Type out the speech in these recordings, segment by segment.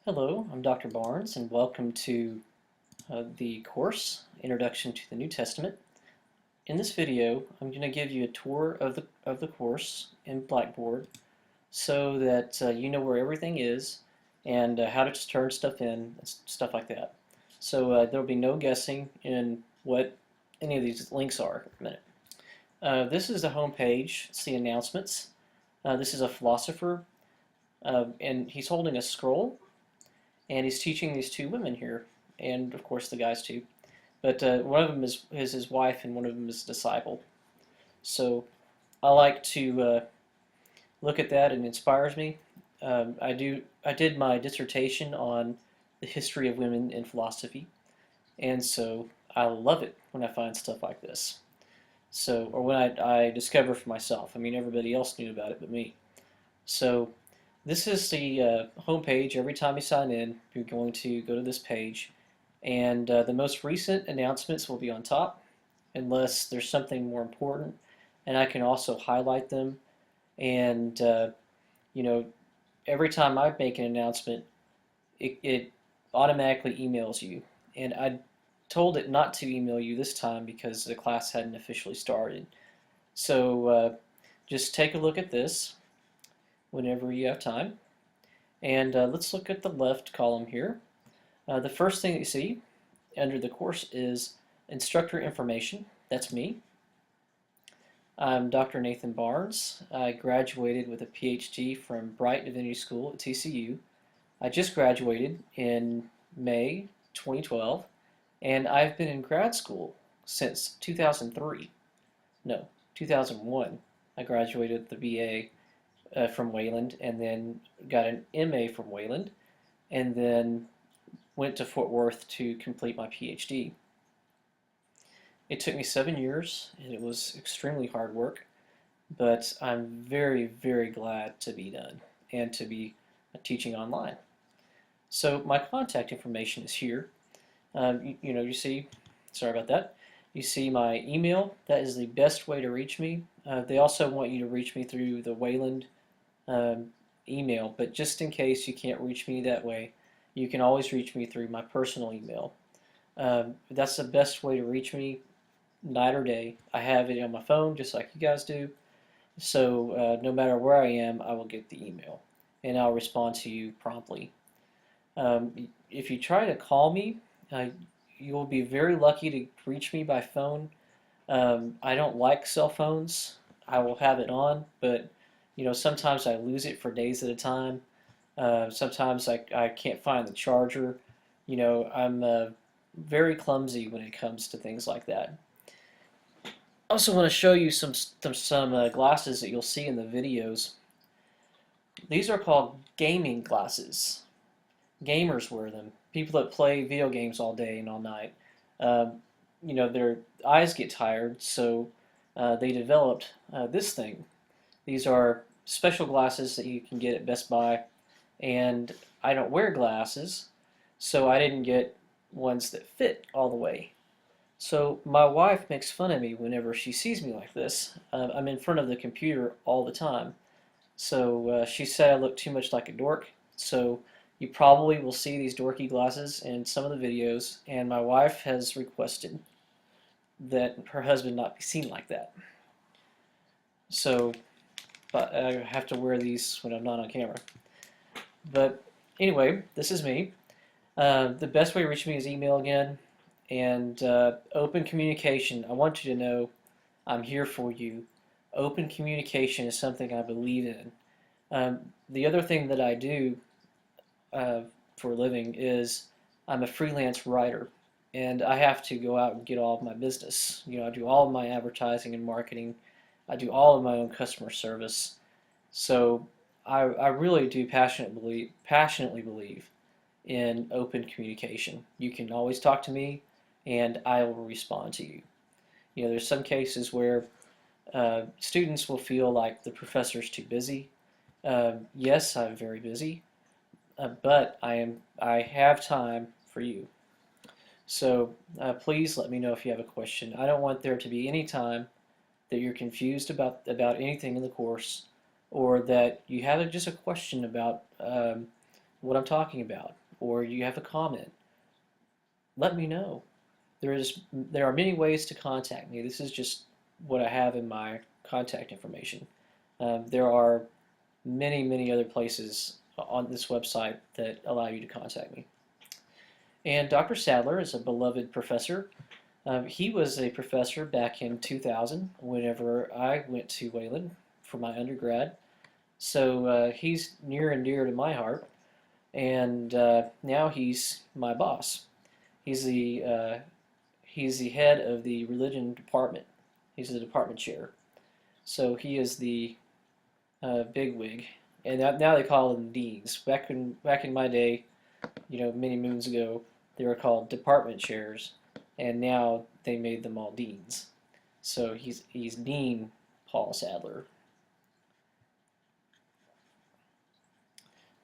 Hello, I'm Dr. Barnes, and welcome to the course, Introduction to the New Testament. In this video, I'm going to give you a tour of the course in Blackboard so that you know where everything is and how to turn stuff in, stuff like that. So there'll be no guessing in what any of these links are in a minute. This is the home page. It's the announcements. This is a philosopher, and he's holding a scroll. And he's teaching these two women here, and of course the guys too. But one of them is his wife, and one of them is a disciple. So I like to look at that, and it inspires me. I did my dissertation on the history of women in philosophy, and so I love it when I find stuff like this. So, or when I discover for myself. I mean, everybody else knew about it but me. So this is the home page. Every time you sign in, you're going to go to this page, and the most recent announcements will be on top, unless there's something more important. And I can also highlight them. And you know, every time I make an announcement, it automatically emails you. And I told it not to email you this time because the class hadn't officially started. So just take a look at this whenever you have time. And let's look at the left column here. The first thing that you see under the course is instructor information. That's me. I'm Dr. Nathan Barnes. I graduated with a PhD from Bright Divinity School at TCU. I just graduated in May 2012, and I've been in grad school since 2003. No, 2001. I graduated with the BA from Wayland, and then got an MA from Wayland, and then went to Fort Worth to complete my PhD. It took me 7 years, and it was extremely hard work, but I'm very, very glad to be done and to be teaching online. So my contact information is here. You see, sorry about that. You see my email. That is the best way to reach me. They also want you to reach me through the Wayland email, but just in case you can't reach me that way, you can always reach me through my personal email. That's the best way to reach me, night or day. I have it on my phone just like you guys do, so no matter where I am, I will get the email, and I'll respond to you promptly. If you try to call me, you will be very lucky to reach me by phone. I don't like cell phones. I will have it on, but sometimes I lose it for days at a time. Sometimes I can't find the charger. I'm very clumsy when it comes to things like that. I also want to show you some glasses that you'll see in the videos. These are called gaming glasses. Gamers wear them. People that play video games all day and all night. Their eyes get tired, so they developed this thing. These are special glasses that you can get at Best Buy, and I don't wear glasses, so I didn't get ones that fit all the way. So my wife makes fun of me whenever she sees me like this. I'm in front of the computer all the time, so she said I look too much like a dork. So you probably will see these dorky glasses in some of the videos, and my wife has requested that her husband not be seen like that. So but I have to wear these when I'm not on camera. But anyway, this is me. The best way to reach me is email again, and open communication. I want you to know I'm here for you. Open communication is something I believe in. The other thing that I do for a living is I'm a freelance writer, and I have to go out and get all of my business. I do all of my advertising and marketing. I do all of my own customer service. So I really do passionately believe in open communication. You can always talk to me, and I will respond to you. There's some cases where students will feel like the professor's too busy. Yes, I'm very busy, but I have time for you. So please let me know if you have a question. I don't want there to be any time that you're confused about anything in the course, or that you have just a question about what I'm talking about, or you have a comment, let me know. There are many ways to contact me. This is just what I have in my contact information. There are many other places on this website that allow you to contact me. And Dr. Sadler is a beloved professor. He was a professor back in 2000 whenever I went to Wayland for my undergrad. So he's near and dear to my heart, and now he's my boss. He's the uh, he's the head of the religion department. He's the department chair. So he is the bigwig, and now they call them deans. Back in my day, many moons ago, they were called department chairs, and now they made them all deans. So he's Dean Paul Sadler.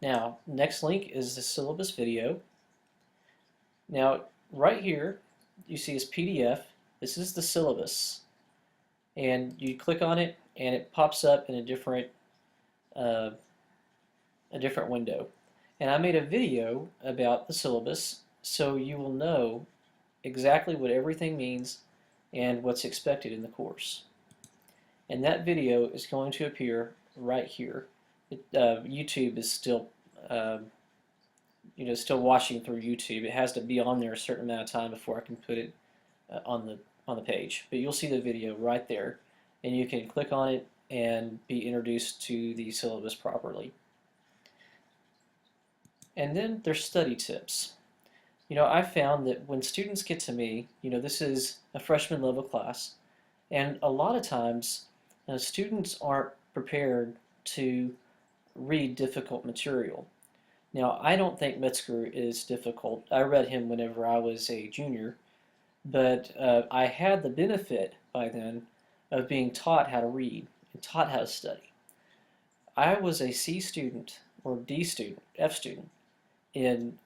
Now, next link is the syllabus video. Now, right here, you see this PDF. This is the syllabus, and you click on it, and it pops up in uh, a different window. And I made a video about the syllabus, so you will know exactly what everything means and what's expected in the course. And that video is going to appear right here. YouTube is still, still watching through YouTube. It has to be on there a certain amount of time before I can put it on the page. But you'll see the video right there, and you can click on it and be introduced to the syllabus properly. And then there's study tips. I found that when students get to me, this is a freshman level class, and a lot of times students aren't prepared to read difficult material. Now, I don't think Metzger is difficult. I read him whenever I was a junior, but I had the benefit by then of being taught how to read and taught how to study. I was a C student, or D student, F student, in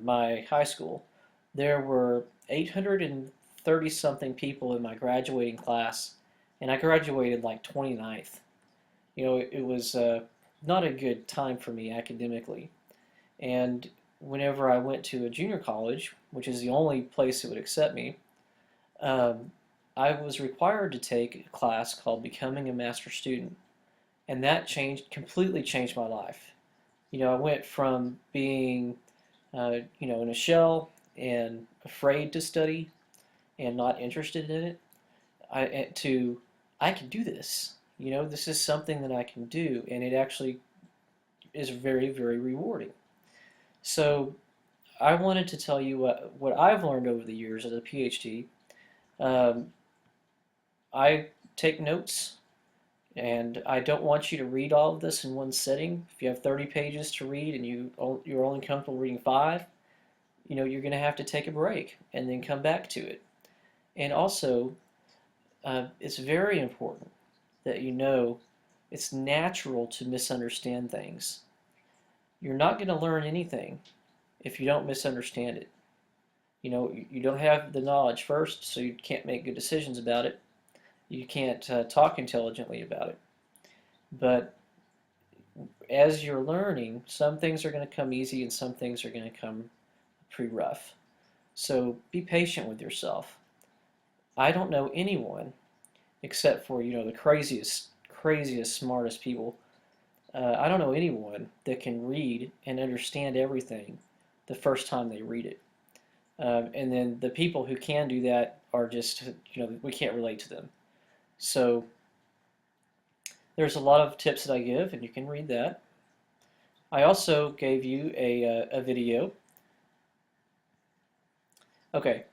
my high school. There were 830 something people in my graduating class, and I graduated like 29th. It was not a good time for me academically. And whenever I went to a junior college, which is the only place that would accept me, I was required to take a class called Becoming a Master Student. And that completely changed my life. I went from being, in a shell and afraid to study and not interested in it, to I can do this. This is something that I can do, and it actually is very rewarding. So I wanted to tell you what I've learned over the years as a PhD. I take notes, and I don't want you to read all of this in one sitting. If you have 30 pages to read and you're only comfortable reading 5, you're going to have to take a break and then come back to it. And also, it's very important that it's natural to misunderstand things. You're not going to learn anything if you don't misunderstand it. You don't have the knowledge first, so you can't make good decisions about it. You can't talk intelligently about it. But as you're learning, some things are going to come easy and some things are going to come pretty rough. So be patient with yourself. I don't know anyone except for the craziest, smartest people. I don't know anyone that can read and understand everything the first time they read it. And then the people who can do that are just, we can't relate to them. So there's a lot of tips that I give, and you can read that. I also gave you a video. Okay,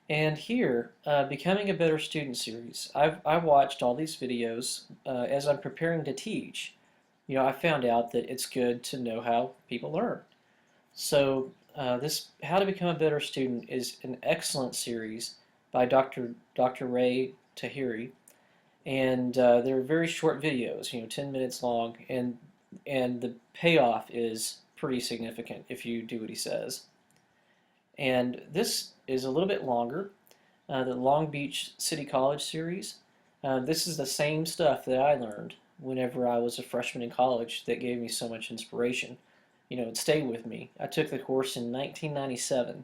and here, Becoming a Better Student series. I've watched all these videos as I'm preparing to teach. I found out that it's good to know how people learn. So this How to Become a Better Student is an excellent series by Dr. Ray Tahiri, and they're very short videos, 10 minutes long, and the payoff is pretty significant if you do what he says. And this is a little bit longer, the Long Beach City College series. This is the same stuff that I learned whenever I was a freshman in college that gave me so much inspiration. it stayed with me. I took the course in 1997,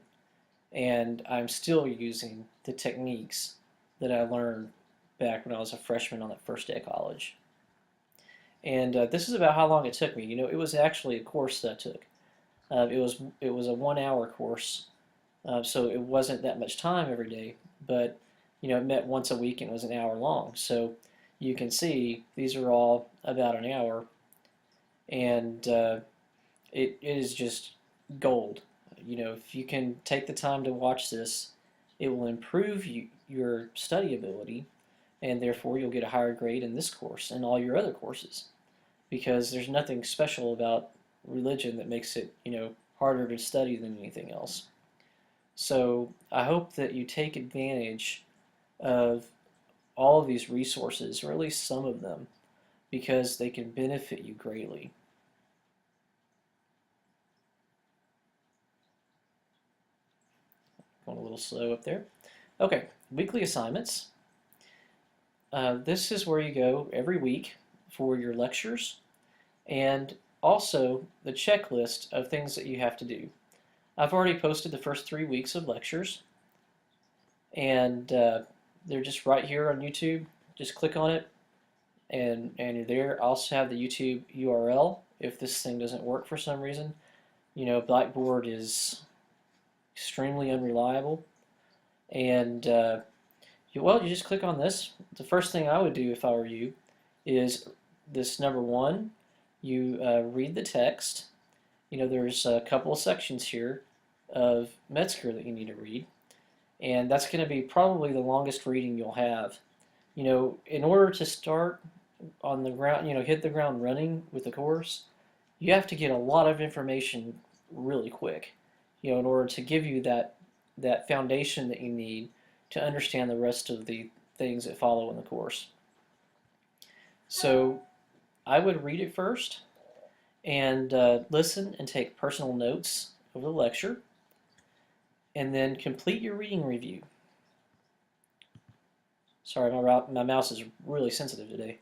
and I'm still using the techniques that I learned back when I was a freshman on that first day of college. And this is about how long it took me. It was actually a course that I took. It was a 1 hour course, so it wasn't that much time every day, but it met once a week and it was an hour long. So you can see these are all about an hour, and it is just gold. If you can take the time to watch this, it will improve your study ability, and therefore you'll get a higher grade in this course and all your other courses, because there's nothing special about religion that makes it, harder to study than anything else. So I hope that you take advantage of all of these resources, or at least some of them, because they can benefit you greatly. Going a little slow up there. Okay, weekly assignments. This is where you go every week for your lectures, and also the checklist of things that you have to do. I've already posted the first 3 weeks of lectures, and they're just right here on YouTube. Just click on it, and you're there. I also have the YouTube URL if this thing doesn't work for some reason. Blackboard is extremely unreliable, and you just click on this. The first thing I would do if I were you is this number 1. You read the text. There's a couple of sections here of Metzger that you need to read, and that's going to be probably the longest reading you'll have. In order to start on the ground, hit the ground running with the course, you have to get a lot of information really quick, in order to give you that foundation that you need to understand the rest of the things that follow in the course. So I would read it first and listen and take personal notes of the lecture, and then complete your reading review. Sorry, my mouse is really sensitive today.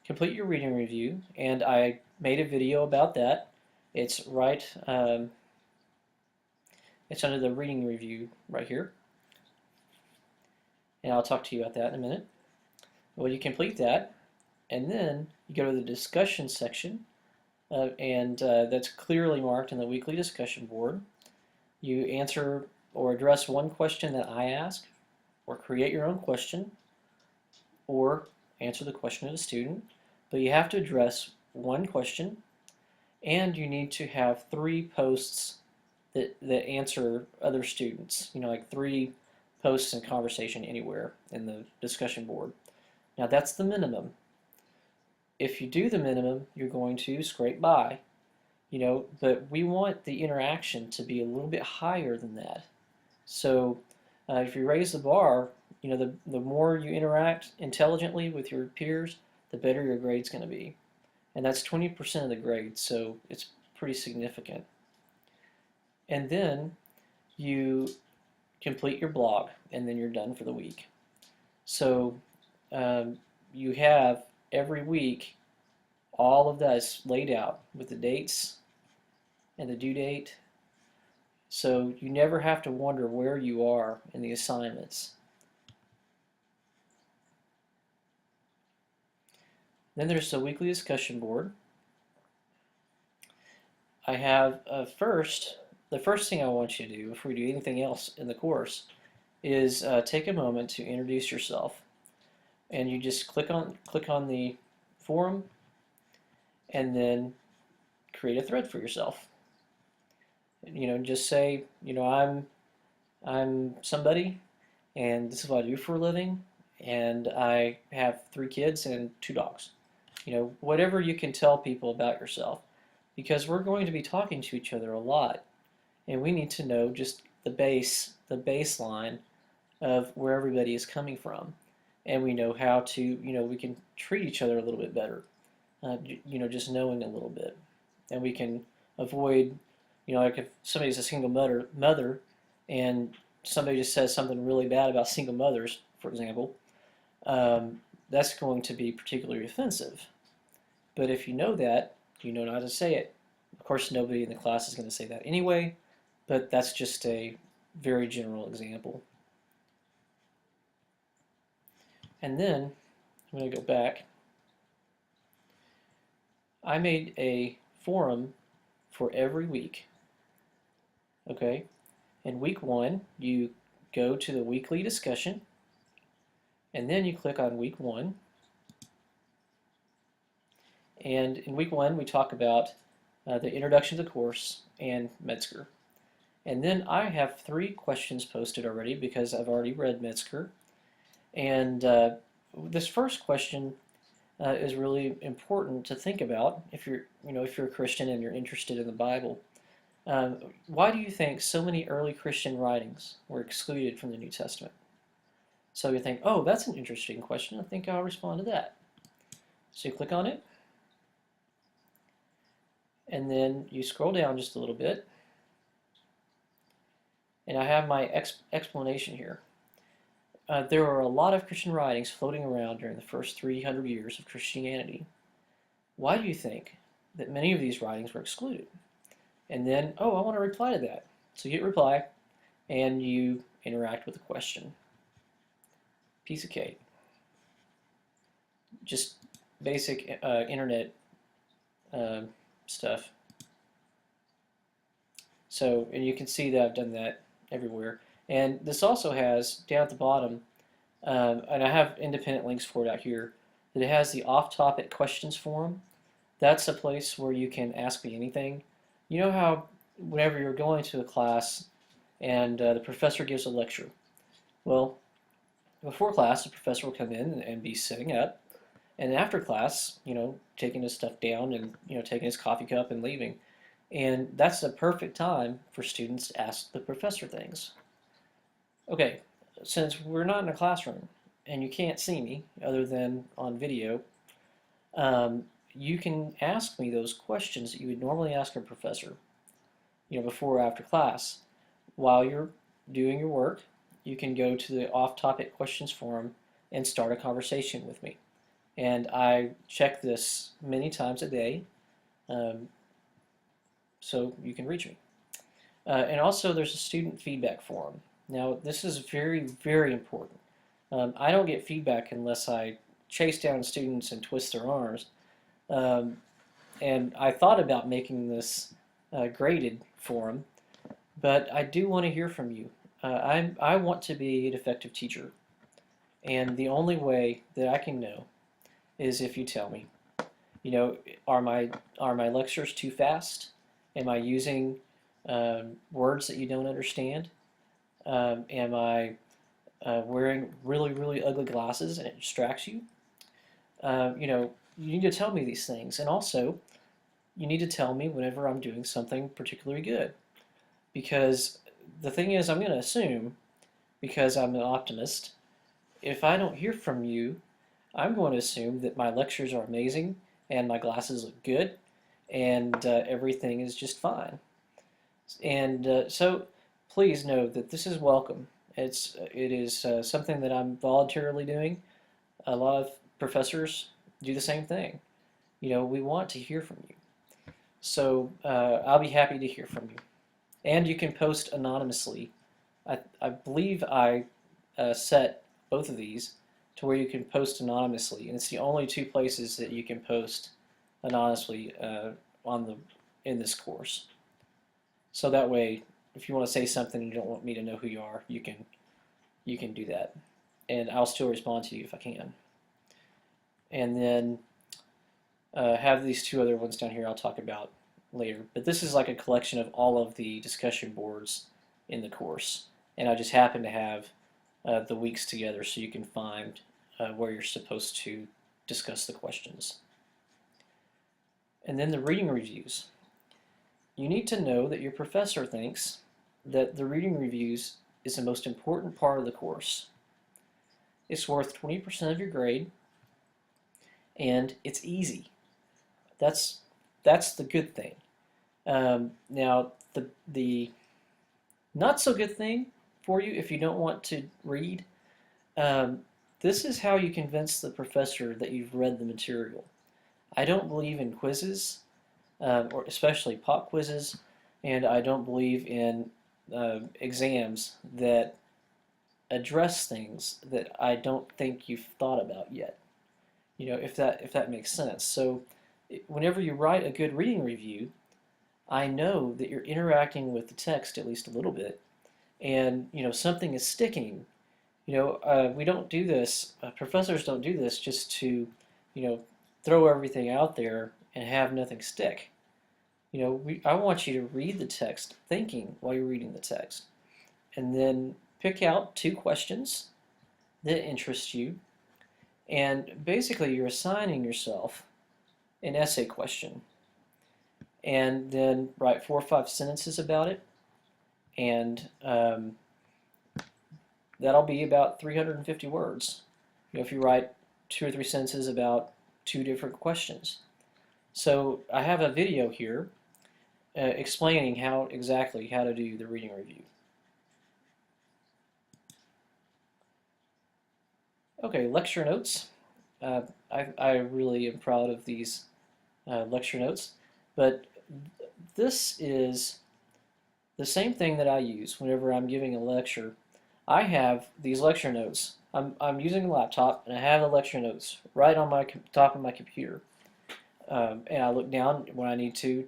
Complete your reading review, and I made a video about that. It's it's under the reading review right here, and I'll talk to you about that in a minute. Well, you complete that, and then you go to the discussion section, and that's clearly marked in the weekly discussion board. You answer or address one question that I ask, or create your own question, or answer the question of the student. But you have to address one question, and you need to have 3 posts that answer other students. Like 3 posts in Conversation Anywhere in the discussion board. Now that's the minimum. If you do the minimum, you're going to scrape by. But we want the interaction to be a little bit higher than that. So if you raise the bar, the more you interact intelligently with your peers, the better your grade's going to be. And that's 20% of the grade, so it's pretty significant. And then you complete your blog, and then you're done for the week. So you have every week all of that is laid out with the dates and the due date, so you never have to wonder where you are in the assignments. Then there's the weekly discussion board. I have the first thing I want you to do before we do anything else in the course is take a moment to introduce yourself, and you just click on the forum, and then create a thread for yourself. Just say, I'm somebody, and this is what I do for a living, and I have 3 kids and 2 dogs. Whatever you can tell people about yourself, because we're going to be talking to each other a lot, and we need to know just the baseline of where everybody is coming from, and we know how to, we can treat each other a little bit better, just knowing a little bit, and we can avoid, like if somebody's a single mother, and somebody just says something really bad about single mothers, for example, that's going to be particularly offensive. But if you know that, Do you know how to say it? Of course, nobody in the class is going to say that anyway, but that's just a very general example. And then I'm going to go back. I made a forum for every week. Okay, in week 1, you go to the weekly discussion, and then you click on week 1. And in week 1, we talk about the introduction to the course and Metzger. And then I have 3 questions posted already because I've already read Metzger. And this first question is really important to think about if you're a Christian and you're interested in the Bible. Why do you think so many early Christian writings were excluded from the New Testament? So you think, oh, that's an interesting question. I think I'll respond to that. So you click on it, and then you scroll down just a little bit, and I have my explanation here. There are a lot of Christian writings floating around during the first 300 years of Christianity. Why do you think that many of these writings were excluded? And then, oh, I want to reply to that. So you hit reply, and you interact with the question. Piece of cake. Just basic internet stuff. So, and you can see that I've done that everywhere. And this also has, down at the bottom, and I have independent links for it out here, that it has the off-topic questions forum. That's a place where you can ask me anything. You know how whenever you're going to a class and the professor gives a lecture? Well, before class, the professor will come in and be sitting up, and after class, taking his stuff down and, taking his coffee cup and leaving. And that's a perfect time for students to ask the professor things. Okay, since we're not in a classroom and you can't see me other than on video, you can ask me those questions that you would normally ask a professor, before or after class. While you're doing your work, you can go to the off-topic questions forum and start a conversation with me. And I check this many times a day, so you can reach me. And also there's a student feedback forum. Now this is very, very important. I don't get feedback unless I chase down students and twist their arms. And I thought about making this graded forum, but I do want to hear from you. I want to be an effective teacher, and the only way that I can know is if you tell me. Are my lectures too fast? Am I using words that you don't understand? Am I wearing really, really ugly glasses and it distracts you? You need to tell me these things, and also you need to tell me whenever I'm doing something particularly good, because the thing is, I'm going to assume, because I'm an optimist, if I don't hear from you, I'm going to assume that my lectures are amazing and my glasses look good and everything is just fine. And so please know that this is welcome. It is something that I'm voluntarily doing. A lot of professors do the same thing. We want to hear from you. So I'll be happy to hear from you. And you can post anonymously. I believe I set both of these to where you can post anonymously, and it's the only 2 places that you can post anonymously in this course. So that way, if you want to say something and you don't want me to know who you are, you can do that, and I'll still respond to you if I can. And then have these 2 other ones down here I'll talk about later. But this is like a collection of all of the discussion boards in the course, and I just happen to have the weeks together so you can find where you're supposed to discuss the questions. And then the reading reviews. You need to know that your professor thinks that the reading reviews is the most important part of the course. It's worth 20% of your grade, and it's easy. That's the good thing. Now, the not so good thing for you, if you don't want to read, this is how you convince the professor that you've read the material. I don't believe in quizzes. or especially pop quizzes, and I don't believe in exams that address things that I don't think you've thought about yet. If that makes sense. So whenever you write a good reading review, I know that you're interacting with the text at least a little bit, and something is sticking. We don't do this. Professors don't do this just to, you know, throw everything out there and have nothing stick. I want you to read the text, thinking while you're reading the text, and then pick out 2 questions that interest you, and basically you're assigning yourself an essay question, and then write 4 or 5 sentences about it, and that'll be about 350 words. If you write 2 or 3 sentences about 2 different questions. So I have a video here explaining exactly how to do the reading review. Okay, lecture notes. I really am proud of these lecture notes, but this is the same thing that I use whenever I'm giving a lecture. I have these lecture notes. I'm using a laptop, and I have the lecture notes right on my top of my computer, and I look down when I need to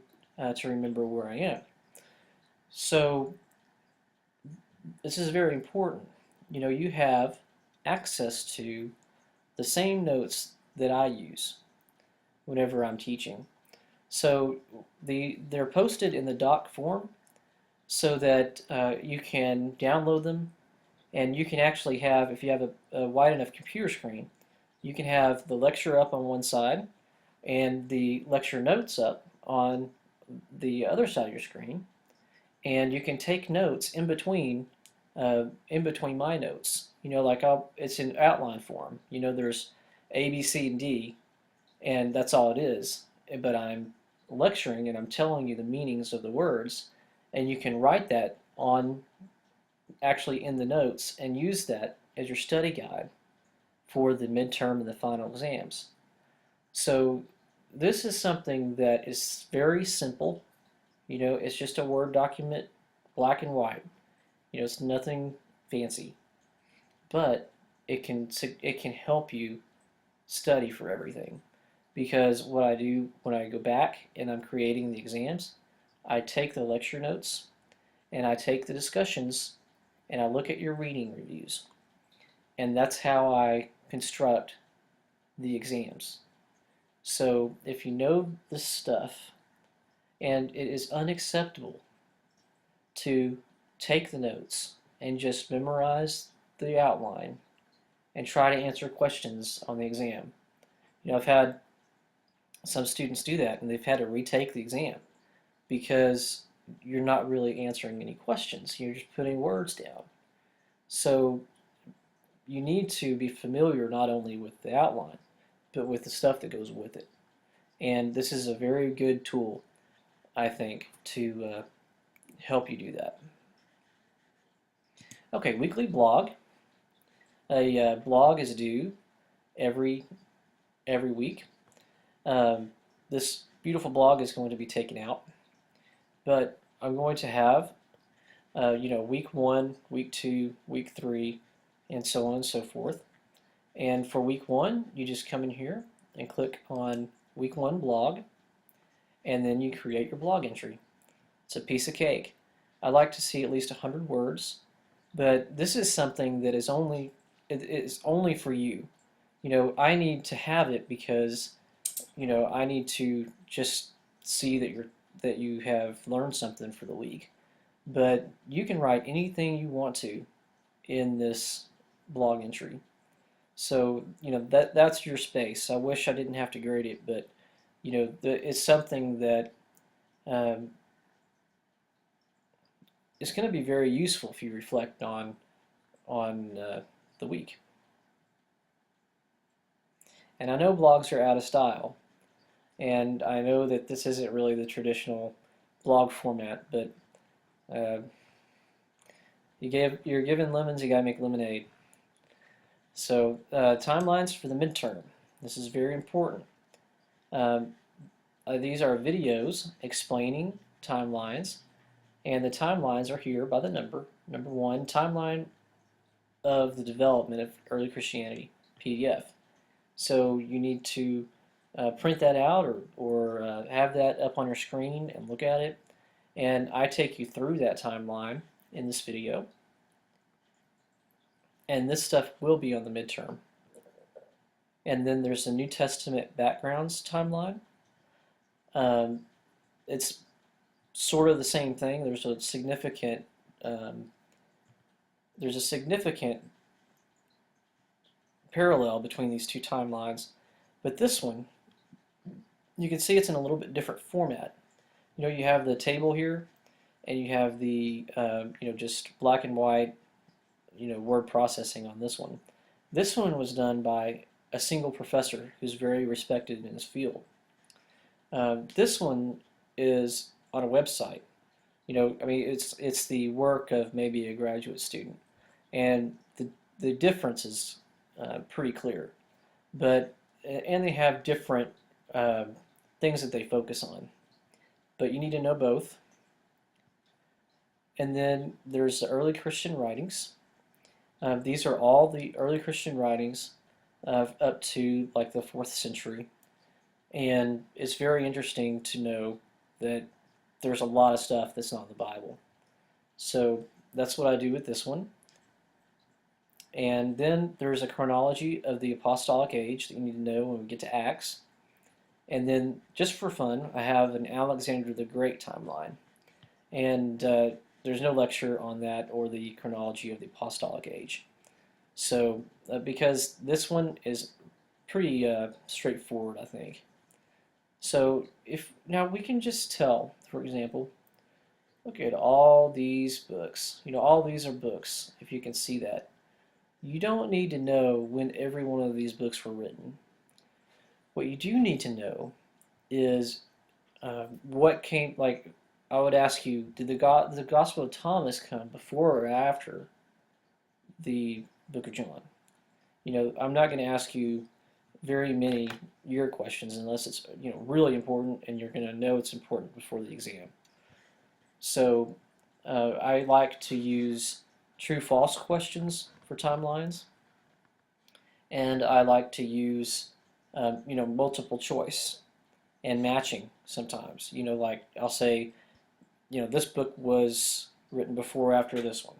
remember where I am. So this is very important. You have access to the same notes that I use whenever I'm teaching. So they're posted in the doc form so that you can download them, and you can actually have, if you have a wide enough computer screen, you can have the lecture up on one side and the lecture notes up on the other side of your screen, and you can take notes in between my notes. It's in outline form. There's A, B, C, and D, and that's all it is. But I'm lecturing and I'm telling you the meanings of the words, and you can write that on actually in the notes and use that as your study guide for the midterm and the final exams. So this is something that is very simple. It's just a Word document, black and white. It's nothing fancy, but it can help you study for everything. Because what I do when I go back and I'm creating the exams, I take the lecture notes and I take the discussions and I look at your reading reviews. And that's how I construct the exams. So if you know this stuff, and it is unacceptable to take the notes and just memorize the outline and try to answer questions on the exam. I've had some students do that, and they've had to retake the exam because you're not really answering any questions. You're just putting words down. So you need to be familiar not only with the outline, but with the stuff that goes with it. And this is a very good tool, I think, to help you do that. Okay, weekly blog. A blog is due every week. This beautiful blog is going to be taken out, but I'm going to have week 1, week 2, week 3, and so on and so forth. And for week 1, you just come in here and click on week 1 blog, and then you create your blog entry. It's a piece of cake. I like to see at least 100 words, but this is something that is only for you. I need to have it because I need to just see that you have learned something for the week. But you can write anything you want to in this blog entry. So that's your space. I wish I didn't have to grade it, but it's something that is going to be very useful if you reflect on the week. And I know blogs are out of style, and I know that this isn't really the blog format, but you're given lemons, you gotta make lemonade. So timelines for the midterm. This is very important. these are videos explaining timelines, and the timelines are here by the number. Number one, timeline of the development of early Christianity, PDF. So you need to print that out or have that up on your screen and look at it. And I take you through that timeline in this video. And this stuff will be on the midterm. And then there's a New Testament backgrounds timeline. It's sort of the same thing. There's a significant parallel between these two timelines, but this one, you can see it's in a little bit different format. You have the table here, and you have the just black and white word processing on this one. This one was done by a single professor who's very respected in his field. This one is on a website. I mean, it's the work of maybe a graduate student, and the difference is pretty clear. And they have different things that they focus on, but you need to know both. And then there's the early Christian writings. These are all the early Christian writings up to like the 4th century, and it's very interesting to know that there's a lot of stuff that's not in the Bible. So that's what I do with this one. And then there's a chronology of the apostolic age that you need to know when we get to Acts. And then, just for fun, I have an Alexander the Great timeline. And there's no lecture on that or the chronology of the apostolic age. So, because this one is pretty straightforward, I think. So, now we can just tell, for example, look at all these books. All these are books, if you can see that. You don't need to know when every one of these books were written. What you do need to know is what came, like, I would ask you, did the Gospel of Thomas come before or after the book of John? I'm not going to ask you very many year questions unless it's really important and you're going to know it's important before the exam. So I like to use true-false questions for timelines, and I like to use multiple choice and matching sometimes. Like I'll say, this book was written before or after this one.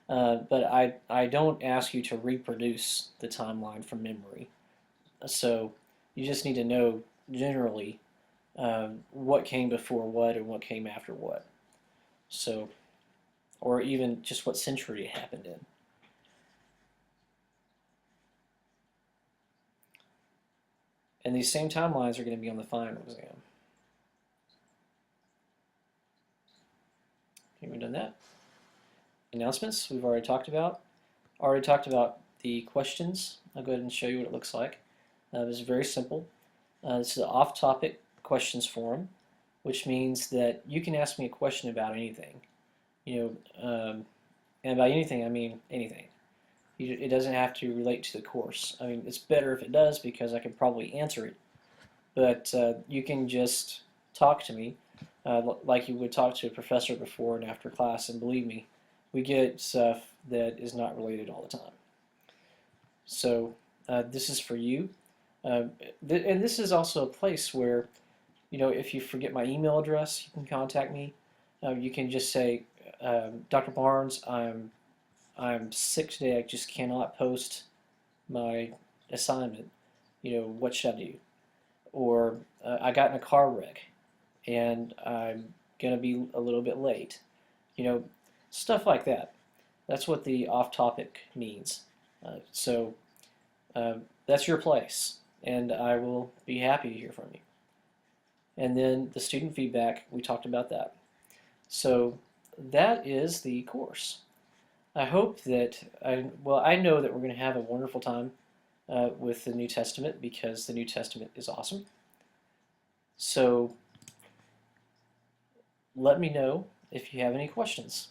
But I don't ask you to reproduce the timeline from memory. So you just need to know generally what came before what and what came after what. So, or even just what century it happened in. And these same timelines are going to be on the final exam. Okay, we've done that. Announcements we've already talked about. Already talked about the questions. I'll go ahead and show you what it looks like. It's very simple. This is an off-topic questions forum, which means that you can ask me a question about anything. And by anything I mean anything. It doesn't have to relate to the course. I mean, it's better if it does because I can probably answer it. But you can just talk to me like you would talk to a professor before and after class, and believe me, we get stuff that is not related all the time. So this is for you. And this is also a place where, if you forget my email address, you can contact me. You can just say, Dr. Barnes, I'm sick today. I just cannot post my assignment. What should I do? Or I got in a car wreck and I'm going to be a little bit late. Stuff like that. That's what the off-topic means. So that's your place, and I will be happy to hear from you. And then the student feedback, we talked about that. So that is the course. I hope that, I know that we're going to have a wonderful time with the New Testament because the New Testament is awesome. So let me know if you have any questions.